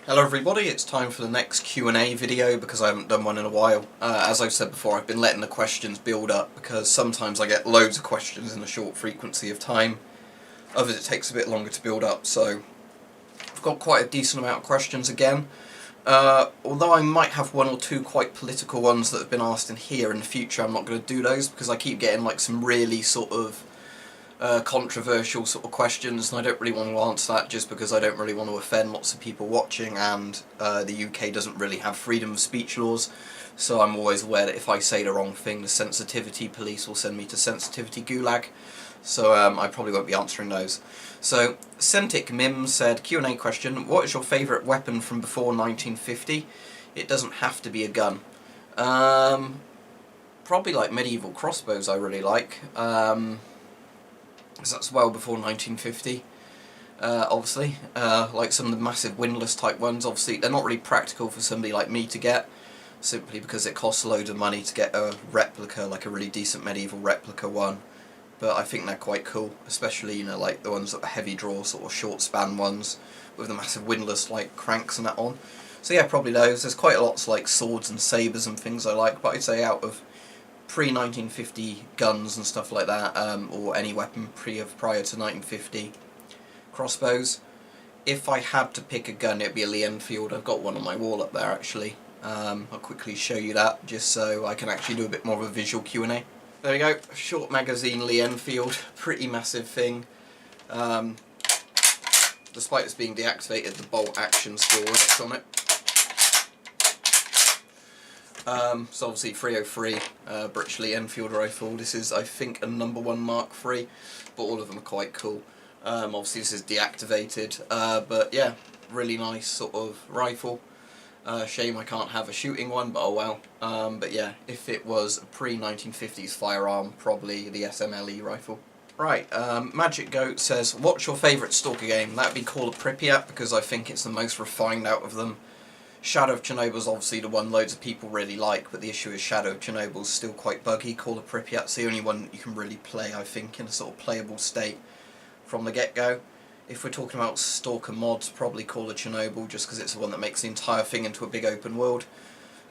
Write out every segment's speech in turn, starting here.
Hello everybody, it's time for the next Q&A video because I haven't done one in a while. As I've said before, I've been letting the questions build up because sometimes I get loads of questions in a short frequency of time. Others it takes a bit longer to build up, so I've got quite a decent amount of questions again. Although I might have one or two quite political ones that have been asked in here in the future, I'm not going to do those because I keep getting like some really sort of controversial sort of questions, and I don't really want to answer that just because I don't really want to offend lots of people watching, and the UK doesn't really have freedom of speech laws, so I'm always aware that if I say the wrong thing, the sensitivity police will send me to sensitivity gulag, so I probably won't be answering those. So, Centic Mims said, Q&A question, what is your favourite weapon from before 1950? It doesn't have to be a gun. Probably like medieval crossbows I really like. Because that's well before 1950, obviously. Like some of the massive windlass type ones, obviously they're not really practical for somebody like me to get, simply because it costs a load of money to get a replica, like a really decent medieval replica one. But I think they're quite cool, especially, you know, like the ones that are heavy draw, sort of short span ones, with the massive windlass like cranks and that on. So yeah, probably those. There's quite a lots like swords and sabres and things I like, but I'd say out of pre-1950 guns and stuff like that, or any weapon prior to 1950, crossbows. If I had to pick a gun, it'd be a Lee Enfield. I've got one on my wall up there actually. I'll quickly show you that just so I can actually do a bit more of a visual Q&A. There we go, short magazine Lee Enfield, pretty massive thing. Despite this being deactivated, the bolt action still works on it. So obviously 303 British Lee Enfield rifle. This is, I think, a #1 Mark III, but all of them are quite cool. Obviously this is deactivated, but yeah, really nice sort of rifle. Shame I can't have a shooting one, but oh well. But yeah, if it was a pre-1950s firearm, probably the SMLE rifle. Right, Magic Goat says, what's your favourite Stalker game? That'd be Call of Pripyat, because I think it's the most refined out of them. Shadow of Chernobyl's obviously the one loads of people really like, but the issue is Shadow of Chernobyl's still quite buggy. Call of Pripyat's the only one that you can really play, I think, in a sort of playable state from the get-go. If we're talking about Stalker mods, probably Call of Chernobyl, just because it's the one that makes the entire thing into a big open world.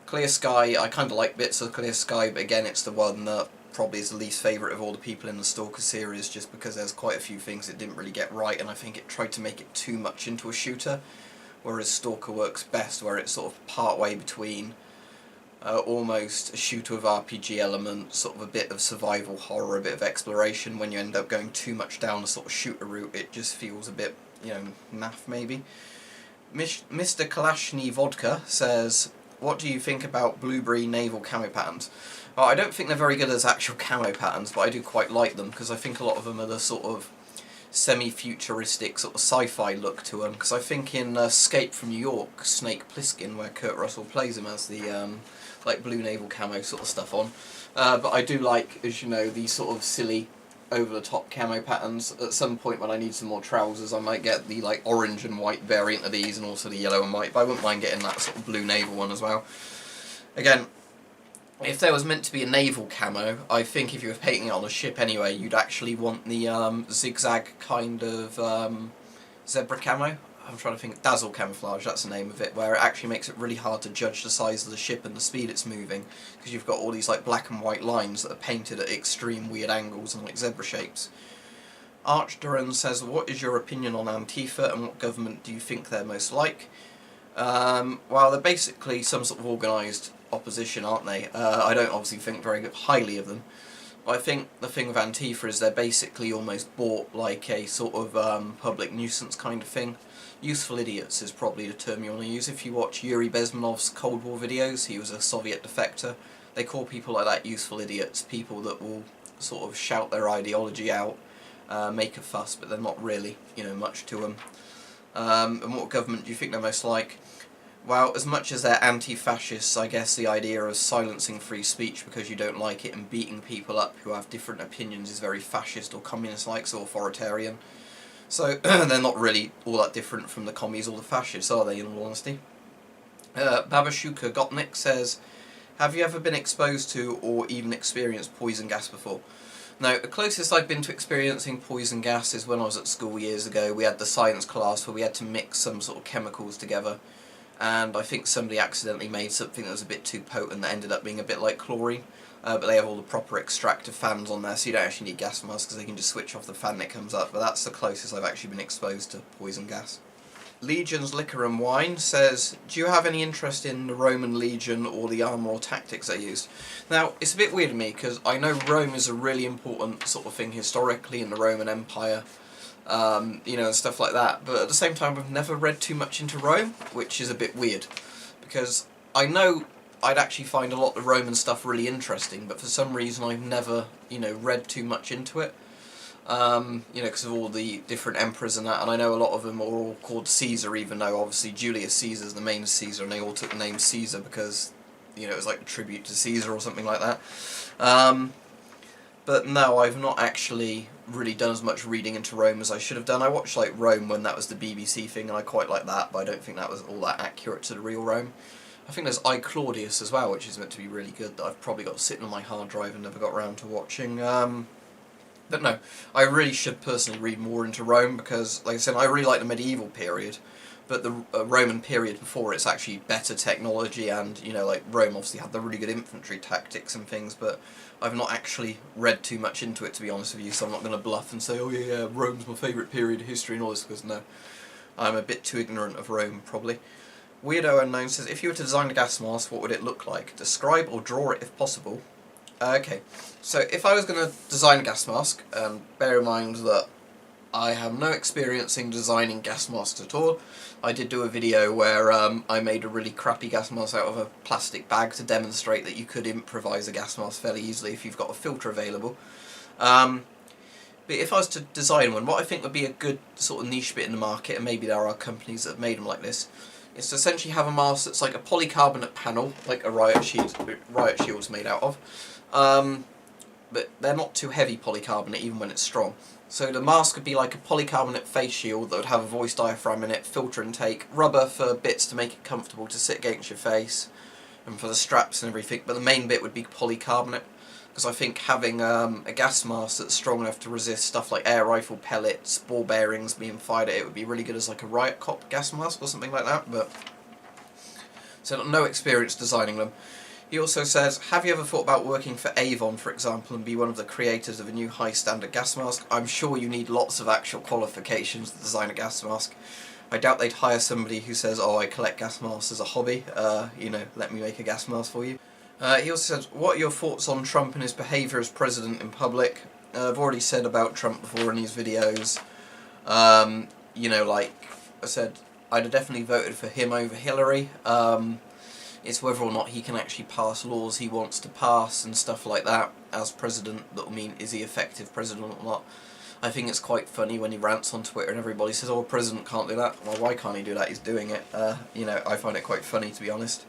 Clear Sky, I kind of like bits of Clear Sky, but again, it's the one that probably is the least favourite of all the people in the Stalker series, just because there's quite a few things it didn't really get right, and I think it tried to make it too much into a shooter. Whereas Stalker works best where it's sort of part way between almost a shooter with RPG elements, sort of a bit of survival horror, a bit of exploration. When you end up going too much down a sort of shooter route, it just feels a bit, you know, naff maybe. Mr. Kalashny Vodka says, what do you think about Blueberry naval camo patterns? Well, I don't think they're very good as actual camo patterns, but I do quite like them, because I think a lot of them are the sort of semi-futuristic sort of sci-fi look to them, because I think in Escape from New York, Snake Plissken, where Kurt Russell plays him, as the like blue naval camo sort of stuff on. But I do like, as you know, these sort of silly over-the-top camo patterns. At some point when I need some more trousers, I might get the like orange and white variant of these, and also the yellow and white, but I wouldn't mind getting that sort of blue naval one as well. Again, if there was meant to be a naval camo, I think if you were painting it on a ship anyway, you'd actually want the zigzag kind of zebra camo. I'm trying to think, dazzle camouflage, that's the name of it, where it actually makes it really hard to judge the size of the ship and the speed it's moving, because you've got all these like black and white lines that are painted at extreme weird angles and like zebra shapes. Arch Duran says, what is your opinion on Antifa and what government do you think they're most like? Well, they're basically some sort of organised opposition, aren't they? I don't obviously think very highly of them, but I think the thing with Antifa is they're basically almost bought like a sort of public nuisance kind of thing. Useful idiots is probably the term you want to use. If you watch Yuri Bezmenov's Cold War videos, he was a Soviet defector, they call people like that useful idiots, people that will sort of shout their ideology out, make a fuss, but they're not really, you know, much to them. And what government do you think they're most like? Well, as much as they're anti-fascists, I guess the idea of silencing free speech because you don't like it and beating people up who have different opinions is very fascist or communist-like, so authoritarian. So they're not really all that different from the commies or the fascists, are they, in all honesty? Babashuka Gotnik says, have you ever been exposed to or even experienced poison gas before? Now, the closest I've been to experiencing poison gas is when I was at school years ago. We had the science class where we had to mix some sort of chemicals together, and I think somebody accidentally made something that was a bit too potent that ended up being a bit like chlorine. But they have all the proper extractor fans on there, so you don't actually need gas masks because they can just switch off the fan and it comes up. But that's the closest I've actually been exposed to poison gas. Legion's Liquor and Wine says, do you have any interest in the Roman Legion or the armour or tactics they used? Now, it's a bit weird to me because I know Rome is a really important sort of thing historically in the Roman Empire, you know, and stuff like that, but at the same time I've never read too much into Rome, which is a bit weird, because I know I'd actually find a lot of Roman stuff really interesting, but for some reason I've never, you know, read too much into it. You know, because of all the different emperors and that, and I know a lot of them are all called Caesar, even though obviously Julius Caesar's the main Caesar, and they all took the name Caesar because, you know, it was like a tribute to Caesar or something like that. But no, I've not actually really done as much reading into Rome as I should have done. I watched like Rome when that was the BBC thing, and I quite like that, but I don't think that was all that accurate to the real Rome. I think there's I, Claudius as well, which is meant to be really good, that I've probably got sitting on my hard drive and never got around to watching. But no, I really should personally read more into Rome because, like I said, I really like the medieval period, but the Roman period before it's actually better technology, and, you know, like Rome obviously had the really good infantry tactics and things, but I've not actually read too much into it, to be honest with you, so I'm not going to bluff and say, oh yeah, Rome's my favourite period of history and all this, because no, I'm a bit too ignorant of Rome, probably. Weirdo Unknown says, if you were to design a gas mask, what would it look like? Describe or draw it if possible. Okay, so if I was going to design a gas mask, bear in mind that I have no experience in designing gas masks at all. I did do a video where I made a really crappy gas mask out of a plastic bag to demonstrate that you could improvise a gas mask fairly easily if you've got a filter available. But if I was to design one, what I think would be a good sort of niche bit in the market, and maybe there are companies that have made them like this, is to essentially have a mask that's like a polycarbonate panel, like a riot shield's made out of. But they're not too heavy polycarbonate even when it's strong. So the mask would be like a polycarbonate face shield that would have a voice diaphragm in it, filter intake, rubber for bits to make it comfortable to sit against your face, and for the straps and everything, but the main bit would be polycarbonate, because I think having a gas mask that's strong enough to resist stuff like air rifle pellets, ball bearings being fired at it would be really good as like a riot cop gas mask or something like that, but so no experience designing them. He also says, have you ever thought about working for Avon, for example, and be one of the creators of a new high-standard gas mask? I'm sure you need lots of actual qualifications to design a gas mask. I doubt they'd hire somebody who says, oh, I collect gas masks as a hobby, you know, let me make a gas mask for you. He also says, what are your thoughts on Trump and his behaviour as president in public? I've already said about Trump before in these videos. You know, like I said, I'd have definitely voted for him over Hillary. It's whether or not he can actually pass laws he wants to pass and stuff like that as president that will mean is he effective president or not. I think it's quite funny when he rants on Twitter and everybody says, oh, a president can't do that. Well, why can't he do that? He's doing it. You know, I find it quite funny, to be honest.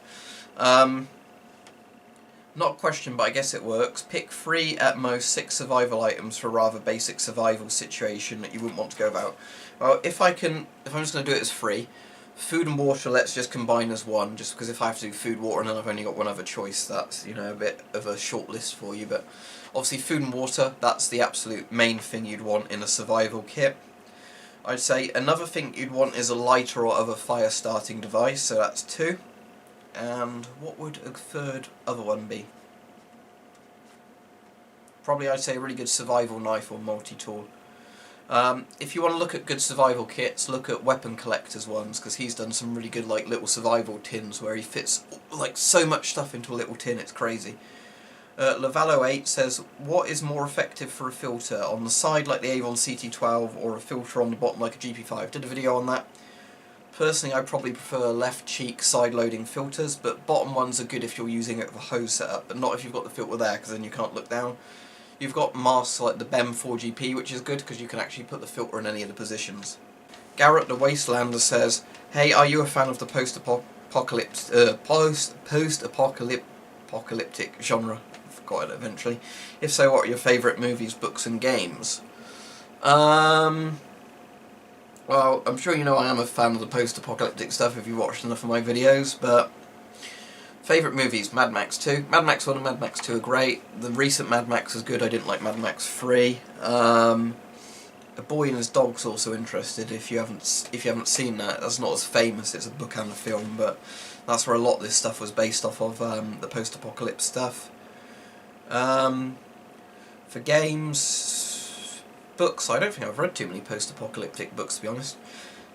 Not a question, but I guess it works. Pick 3 at most 6 survival items for a rather basic survival situation that you wouldn't want to go about. Well, if I'm just going to do it as 3, food and water, let's just combine as 1, just because if I have to do food, water, and then I've only got one other choice, that's, you know, a bit of a short list for you, but obviously food and water, that's the absolute main thing you'd want in a survival kit. I'd say another thing you'd want is a lighter or other fire starting device, so that's 2. And what would a third other one be? Probably I'd say a really good survival knife or multi-tool. If you want to look at good survival kits, look at Weapon Collector's ones, because he's done some really good like little survival tins where he fits like so much stuff into a little tin, it's crazy. Lavallo8 says, what is more effective for a filter, on the side like the Avon CT12 or a filter on the bottom like a GP5? Did a video on that. Personally, I probably prefer left cheek side loading filters, but bottom ones are good if you're using it with a hose setup, but not if you've got the filter there, because then you can't look down. You've got masks like the BEM 4GP, which is good because you can actually put the filter in any of the positions. Garrett the Wastelander says, hey, are you a fan of the post-apocalyptic genre? I forgot it eventually. If so, what are your favourite movies, books and games? Well, I'm sure you know I am a fan of the post-apocalyptic stuff if you watched enough of my videos, but Favourite movies, Mad Max 2. Mad Max 1 and Mad Max 2 are great. The recent Mad Max was good, I didn't like Mad Max 3. A Boy and His Dog's also interested if you haven't seen that. That's not as famous, it's a book and a film, but that's where a lot of this stuff was based off of, the post-apocalypse stuff. For games, books, I don't think I've read too many post-apocalyptic books, to be honest.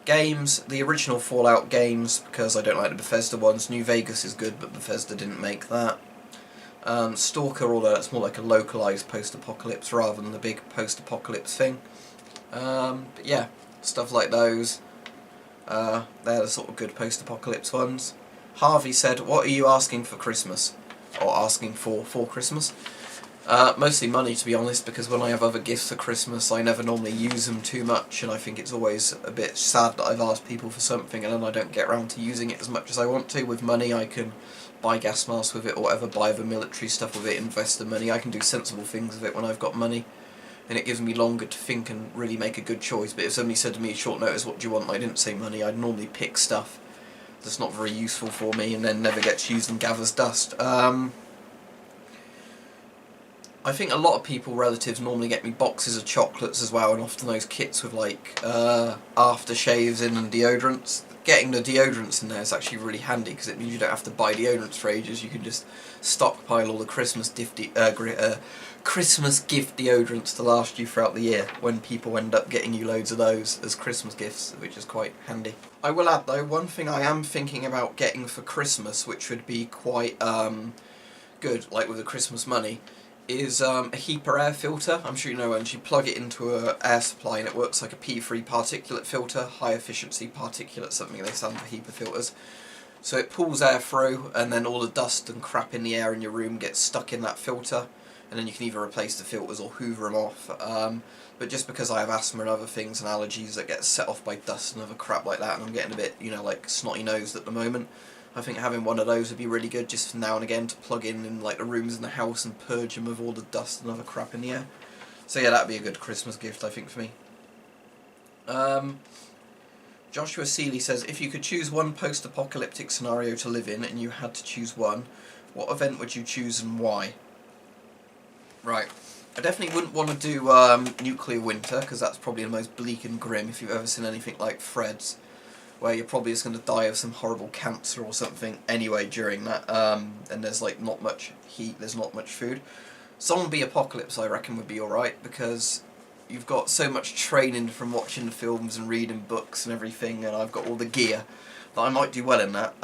Games, the original Fallout games, because I don't like the Bethesda ones. New Vegas is good, but Bethesda didn't make that. Stalker, although it's more like a localised post-apocalypse rather than the big post-apocalypse thing. But yeah, stuff like those. They're the sort of good post-apocalypse ones. Harvey said, what are you asking for Christmas? Or asking for Christmas? Mostly money, to be honest, because when I have other gifts for Christmas I never normally use them too much, and I think it's always a bit sad that I've asked people for something and then I don't get around to using it as much as I want to. With money I can buy gas masks with it or whatever, buy other military stuff with it, invest the money. I can do sensible things with it when I've got money, and it gives me longer to think and really make a good choice. But if somebody said to me short notice, what do you want, and I didn't say money, I'd normally pick stuff that's not very useful for me and then never gets used and gathers dust. I think a lot of people, relatives, normally get me boxes of chocolates as well, and often those kits with like aftershaves in and deodorants. Getting the deodorants in there is actually really handy because it means you don't have to buy deodorants for ages. You can just stockpile all the Christmas gift deodorants to last you throughout the year, when people end up getting you loads of those as Christmas gifts, which is quite handy. I will add though, one thing I am thinking about getting for Christmas, which would be quite good, like with the Christmas money, is a HEPA air filter. I'm sure you know, once you plug it into an air supply and it works like a P3 particulate filter, high efficiency particulate, something they stand for HEPA filters. So it pulls air through and then all the dust and crap in the air in your room gets stuck in that filter, and then you can either replace the filters or hoover them off. But just because I have asthma and other things and allergies that get set off by dust and other crap like that, and I'm getting a bit, you know, like snotty nosed at the moment, I think having one of those would be really good, just now and again, to plug in like the rooms in the house and purge them of all the dust and other crap in the air. So yeah, that'd be a good Christmas gift, I think, for me. Joshua Seeley says, if you could choose one post-apocalyptic scenario to live in and you had to choose one, what event would you choose and why? Right. I definitely wouldn't want to do nuclear winter, because that's probably the most bleak and grim if you've ever seen anything like Fred's, where you're probably just going to die of some horrible cancer or something anyway during that, and there's like not much heat, there's not much food. Zombie apocalypse I reckon would be alright, because you've got so much training from watching the films and reading books and everything, and I've got all the gear that I might do well in that.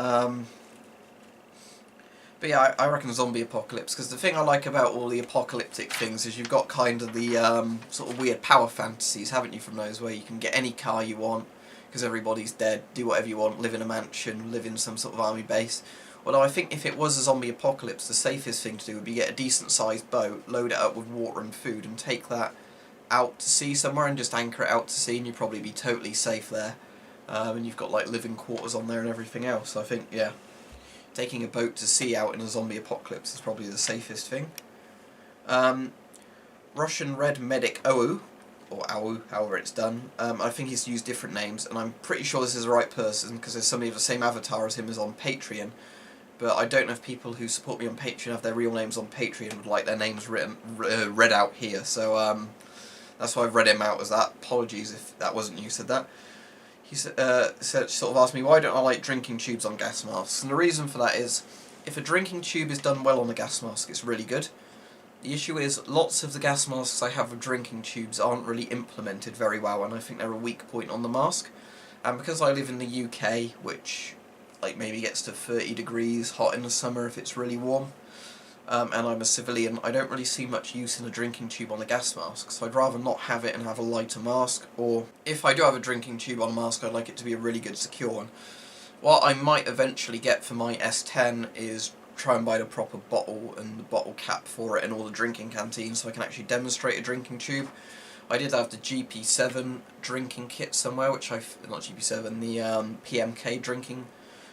But yeah, I reckon zombie apocalypse, because the thing I like about all the apocalyptic things is you've got kind of the sort of weird power fantasies, haven't you, from those, where you can get any car you want, because everybody's dead, do whatever you want, live in a mansion, live in some sort of army base. Although I think if it was a zombie apocalypse, the safest thing to do would be get a decent sized boat, load it up with water and food, and take that out to sea somewhere and just anchor it out to sea, and you'd probably be totally safe there. And you've got like living quarters on there and everything else. So I think, yeah, taking a boat to sea out in a zombie apocalypse is probably the safest thing. Russian Red Medic OU, or AU, however it's done. I think he's used different names, and I'm pretty sure this is the right person because there's somebody with the same avatar as him as on Patreon. But I don't know if people who support me on Patreon have their real names on Patreon would like their names read out here. So that's why I've read him out as that. Apologies if that wasn't you said that. He sort of asked me, why don't I like drinking tubes on gas masks? And the reason for that is, if a drinking tube is done well on a gas mask, it's really good. The issue is, lots of the gas masks I have with drinking tubes aren't really implemented very well, and I think they're a weak point on the mask. And because I live in the UK, which like maybe gets to 30 degrees hot in the summer if it's really warm, and I'm a civilian, I don't really see much use in a drinking tube on a gas mask, so I'd rather not have it and have a lighter mask. Or if I do have a drinking tube on a mask, I'd like it to be a really good secure one. What I might eventually get for my S10 is try and buy the proper bottle and the bottle cap for it in all the drinking canteens, so I can actually demonstrate a drinking tube. I did have the GP7 drinking kit somewhere, which not GP7, the PMK drinking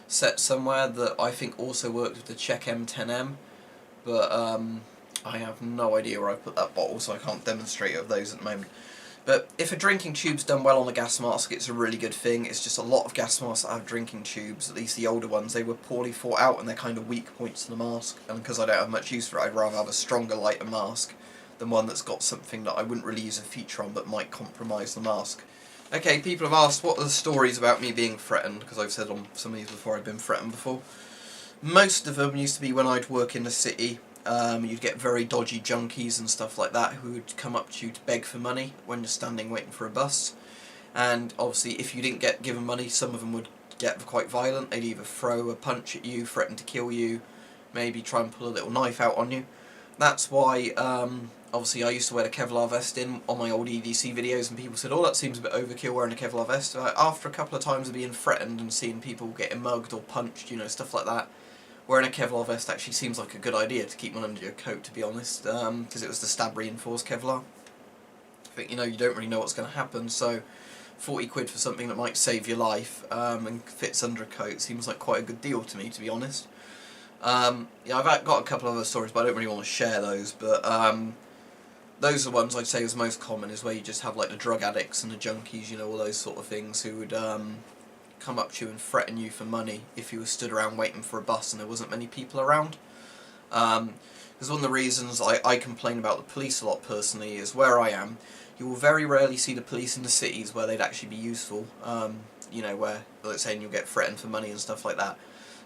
set somewhere, that I think also worked with the Czech M10M, but I have no idea where I put that bottle, so I can't demonstrate of those at the moment. But if a drinking tube's done well on a gas mask, it's a really good thing. It's just a lot of gas masks that have drinking tubes, at least the older ones, they were poorly thought out and they're kind of weak points to the mask. And because I don't have much use for it, I'd rather have a stronger, lighter mask than one that's got something that I wouldn't really use a feature on but might compromise the mask. Okay, people have asked what are the stories about me being threatened, because I've said on some of these before I've been threatened before. Most of them used to be when I'd work in the city. You'd get very dodgy junkies and stuff like that who would come up to you to beg for money when you're standing waiting for a bus. And obviously if you didn't get given money, some of them would get quite violent. They'd either throw a punch at you, threaten to kill you, maybe try and pull a little knife out on you. That's why obviously I used to wear the Kevlar vest on my old EDC videos, and people said, oh, that seems a bit overkill wearing a Kevlar vest. After a couple of times of being threatened and seeing people getting mugged or punched, you know, stuff like that, wearing a Kevlar vest actually seems like a good idea to keep one under your coat, to be honest, because it was the stab reinforced Kevlar. I think, you know, you don't really know what's going to happen, so 40 quid for something that might save your life and fits under a coat seems like quite a good deal to me, to be honest. Yeah, I've got a couple of other stories, but I don't really want to share those, but those are the ones I'd say is most common, is where you just have like the drug addicts and the junkies, you know, all those sort of things, who would come up to you and threaten you for money if you were stood around waiting for a bus and there wasn't many people around. Because one of the reasons I complain about the police a lot personally is where I am, you will very rarely see the police in the cities where they'd actually be useful, you know, where, let's say, you'll get threatened for money and stuff like that.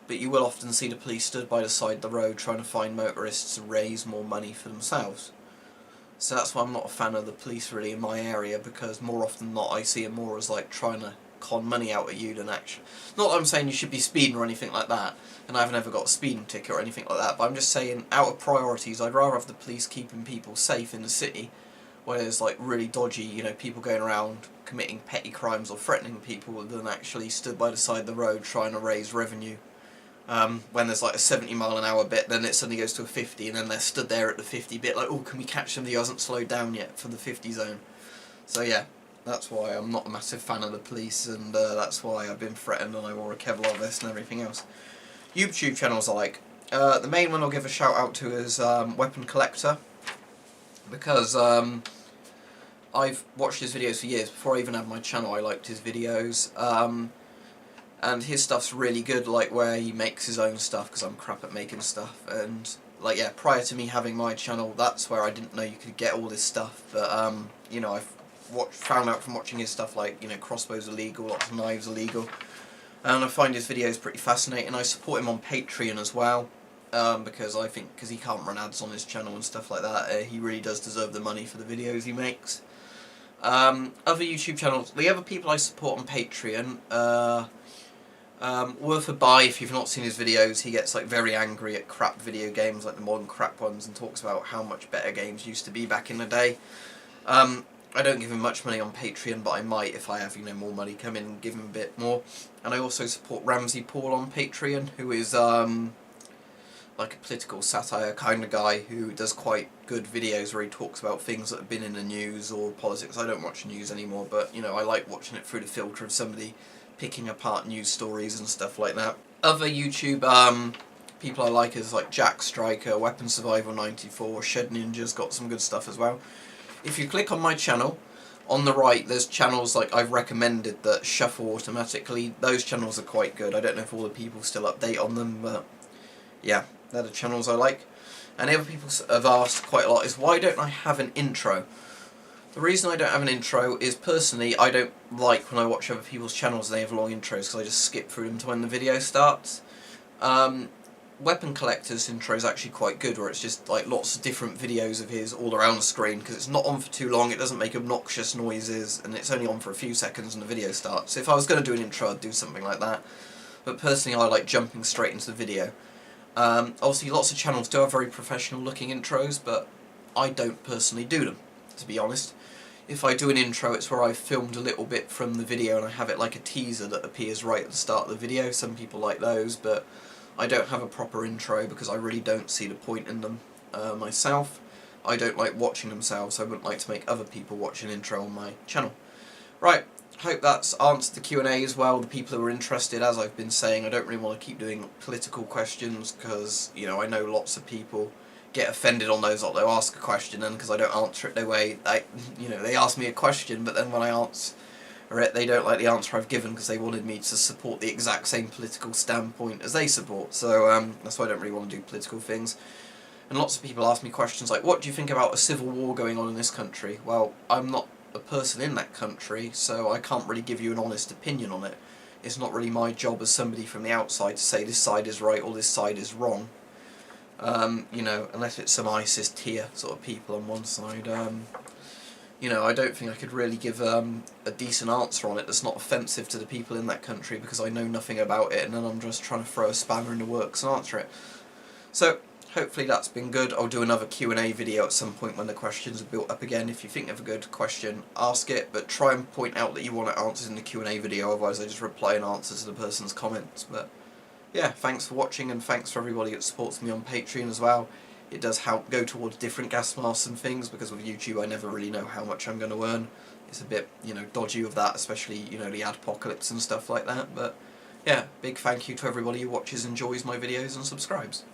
But you will often see the police stood by the side of the road trying to find motorists to raise more money for themselves. So that's why I'm not a fan of the police really in my area, because more often than not I see them more as like trying to con money out of you than actually... Not that I'm saying you should be speeding or anything like that, and I've never got a speeding ticket or anything like that, but I'm just saying, out of priorities, I'd rather have the police keeping people safe in the city, where there's like really dodgy, you know, people going around committing petty crimes or threatening people, than actually stood by the side of the road trying to raise revenue. When there's like a 70-mile-an-hour bit, then it suddenly goes to a 50, and then they're stood there at the 50 bit like, oh, can we catch somebody who hasn't slowed down yet for the 50 zone? So yeah, that's why I'm not a massive fan of the police, and that's why I've been threatened and I wore a Kevlar vest and everything else. YouTube channels I like. The main one I'll give a shout out to is Weapon Collector, because I've watched his videos for years. Before I even had my channel I liked his videos. And his stuff's really good, like where he makes his own stuff, because I'm crap at making stuff, and like, yeah, prior to me having my channel, that's where I didn't know you could get all this stuff, but you know, I've found out from watching his stuff, like, you know, crossbows are legal, lots of knives are legal, and I find his videos pretty fascinating. I support him on Patreon as well, because I think, because he can't run ads on his channel and stuff like that, he really does deserve the money for the videos he makes. Other YouTube channels, the other people I support on Patreon, worth a buy if you've not seen his videos. He gets like very angry at crap video games, like the modern crap ones, and talks about how much better games used to be back in the day. I don't give him much money on Patreon, but I might if I have, you know, more money come in and give him a bit more. And I also support Ramsey Paul on Patreon, who is like a political satire kind of guy who does quite good videos where he talks about things that have been in the news or politics. I don't watch news anymore, but you know, I like watching it through the filter of somebody picking apart news stories and stuff like that. Other YouTube people I like is like Jack Striker, Weapon Survival 94, Shed Ninja's got some good stuff as well. If you click on my channel, on the right there's channels like I've recommended that shuffle automatically. Those channels are quite good. I don't know if all the people still update on them, but yeah, they're the channels I like. And the other people have asked quite a lot is, why don't I have an intro? The reason I don't have an intro is, personally, I don't like when I watch other people's channels and they have long intros, because I just skip through them to when the video starts. Weapon Collector's intro is actually quite good, where it's just like lots of different videos of his all around the screen, because it's not on for too long, it doesn't make obnoxious noises, and it's only on for a few seconds and the video starts. So if I was going to do an intro, I'd do something like that. But personally, I like jumping straight into the video. Obviously, lots of channels do have very professional looking intros, but I don't personally do them, to be honest. If I do an intro, it's where I've filmed a little bit from the video and I have it like a teaser that appears right at the start of the video. Some people like those, but I don't have a proper intro because I really don't see the point in them myself. I don't like watching themselves, so I wouldn't like to make other people watch an intro on my channel. Right, hope that's answered the Q&A as well. The people who are interested, as I've been saying, I don't really want to keep doing political questions because, you know, I know lots of people get offended on those, or they'll ask a question, and because I don't answer it their way, they ask me a question, but then when I answer it, they don't like the answer I've given because they wanted me to support the exact same political standpoint as they support. So that's why I don't really want to do political things. And lots of people ask me questions like, what do you think about a civil war going on in this country? Well, I'm not a person in that country, so I can't really give you an honest opinion on it. It's not really my job as somebody from the outside to say this side is right or this side is wrong. Unless it's some ISIS tier sort of people on one side. I don't think I could really give a decent answer on it that's not offensive to the people in that country, because I know nothing about it, and then I'm just trying to throw a spanner in the works and answer it. So hopefully that's been good. I'll do another Q&A video at some point when the questions are built up again. If you think of a good question, ask it, but try and point out that you want it answered in the Q&A video, otherwise I just reply and answer to the person's comments. But yeah, thanks for watching, and thanks for everybody that supports me on Patreon as well. It does help go towards different gas masks and things, because with YouTube I never really know how much I'm going to earn. It's a bit, dodgy with that, especially, the adpocalypse and stuff like that. But yeah, big thank you to everybody who watches, enjoys my videos and subscribes.